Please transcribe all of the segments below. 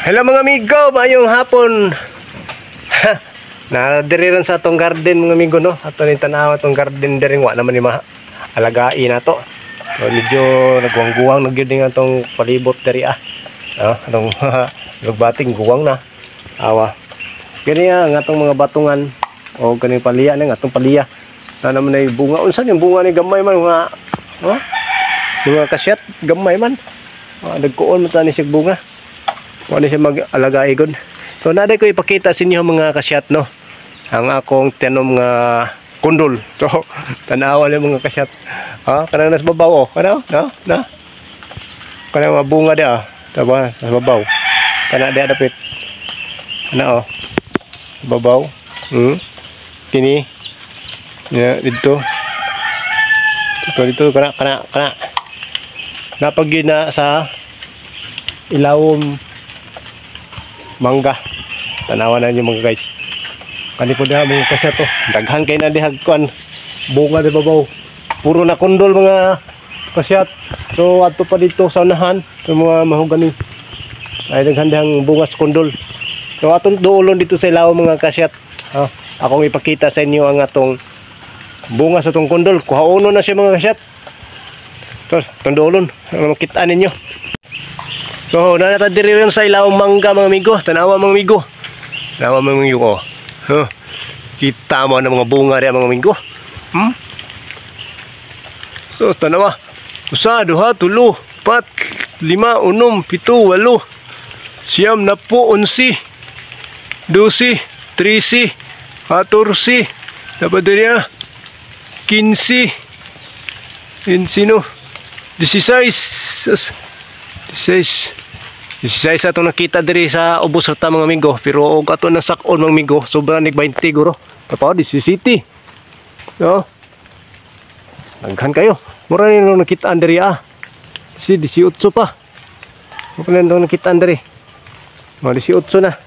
Hello mga amigo, mayong hapon. Nadiriran sa atong garden mga amigo no. Ato ni tanaw atong garden diri wa naman ni alagai na to. So, medyo nagguwang-guwang nagyud atong palibot diri atong lugbating guwang na. Awa. Kani ang atong mga batungan o kani paliya na atong paliya. Na naman ay bunga unsa yung bunga ni gamay man mga mga kasyat gamay man. Nagkuon man ta ni sig bunga. Wala siya mag-alaga igod. So naday ko ipakita sa inyo mga kasyat no. Ang akong tinom nga kundol. So tanawa lang mga kasyat. Kanang nas babaw Kana na. Kanang mabunga dia Taba nas babaw. Kana dia dapit. Kana babaw. Kini. Ya dito. Dito kana. Napag na sa ilawom mangga. Tanawan na niyo mga guys. Kani po diha mga kasya to. Daghan kay na dihag kuan bunga di babaw. Puro na kundol mga kasyat. So adto pa dito sa unahan sa mga mahogani. Ay daghan dihang bunga sa kundol. So atong duolon dito sa ilaw mga kasyat. Akong ipakita sa inyo ang atong bunga sa tong kundol. Kuhauno na siya mga kasyat. So atong duolon makita ninyo. So, nanatadiri rin sa ilawang mangga mga amigo. Tanawa mga amigo. Tanawa mga amigo Kita mo na mga bunga rin mga amigo. So, tanawa. 1, 2, 3, 4, 5, 6, 7, 8, 9, 10, 12, 13, 14, dapat din yan 15, 16 atong nakita diri sa ubos rata mga amigo. Pero og ato na sakon mga amigo sobrang nig 20 guro. Tapos 17. No. Daghan kayo. Mura ni nung nakitaan diri si 18 pa. Mura ni nung nakitaan diri. 18 na.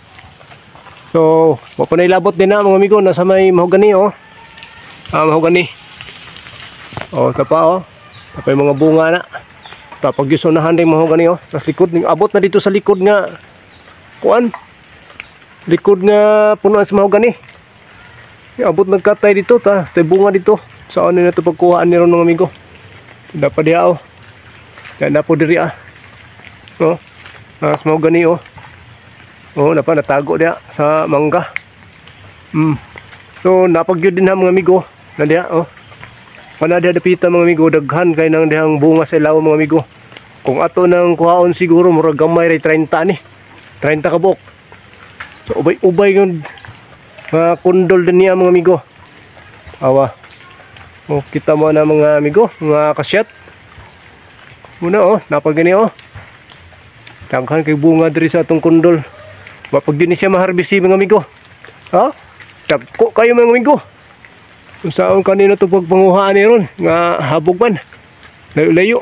So, wa pa nailabot din na mga amigo nasa may mahogani mahogani. Tapa tapay mga bunga na. Tapos gisunahan din mahogani sa likod ning abot na dito sa likod nga kuan. Likod nga punuan sa mahogani. Abot nagkatay dito tay bunga dito. Saan na to pagkuhaan ni ron mga amigo. Dapat dia na po diri sa mahogani dapat natago dia sa mangga. So napagyud din ha mga amigo na dia Panada dapita mga amigo, daghan kay nang dihang bunga sa ilaw mga amigo. Kung ato nang kuhaon siguro murag gamay ray 30 ni. 30 ka buok. So ubay yung mga kundol din niya mga amigo. Awa. Kita mo na mga amigo, mga kasyat. Muna napagani daghan kay bunga diri sa atong kundol. Mapag yun siya maharbisi mga amigo. Dagko kayo mga amigo. Kung saan kanina ito pagpanguhaan ni ron nga habog man layo-layo.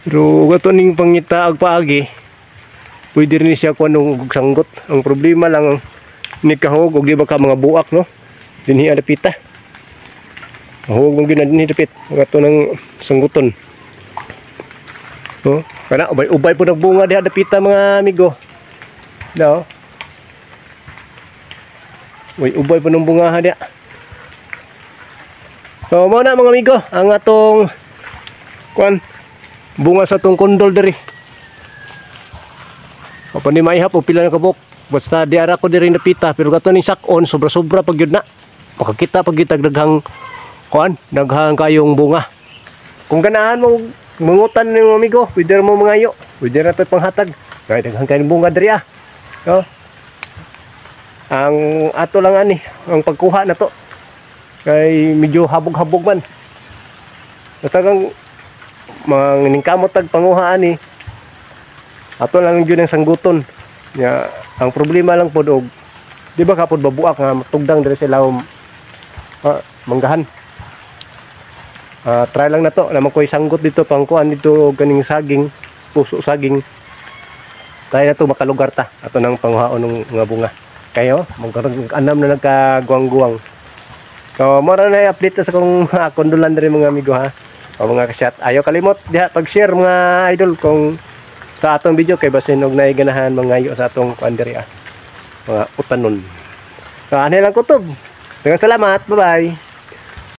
Pero gato ning pangita agpaagi pwede rin siya kung anong sanggot. Ang problema lang ni kahog o di ba ka mga buak no dinhi adapita mahog mong ginadin dapit gato ng sangguton kana ubay-ubay po nagbunga di adapita mga amigo ubay po ng bunga dia. So mao na mga amigo ang atong bunga sa atong kundol diri. Opo ni maihap o pila na kabuk. Basta diara ko diri napita pero gato ning sakon sobra-sobra pag yun na. Makakita pag daghang daghang kayong bunga. Kung ganahan mo mangutan ni mga amigo, pwede mo mangayo. Pwede ra to panghatag. Kay daghang kayong bunga diri Ang ato lang ang pagkuha na to. Kay medyo habog-habog man. Natagang maningkamot tag panguhaan ato lang yun ang sangguton. Ang problema lang po di ba kapod babuak nga matugdang diri sa ilawom manggahan. Try lang na to naman ko'y sanggot dito pangkuhan dito ganing saging, puso saging. Try na to makalugar ta ato nang panguhaon ng mga bunga. Kayo magkaroon na nagkaguwang-guwang. So, mora na i-update sa kong kondolan rin mga amigo mga kasyat. Ayaw kalimot diha pag-share mga idol kung sa atong video kay basin og naay ganahan mangayo sa atong kuan diri mga utanon. So ano lang kutob. Daghang salamat. Bye-bye.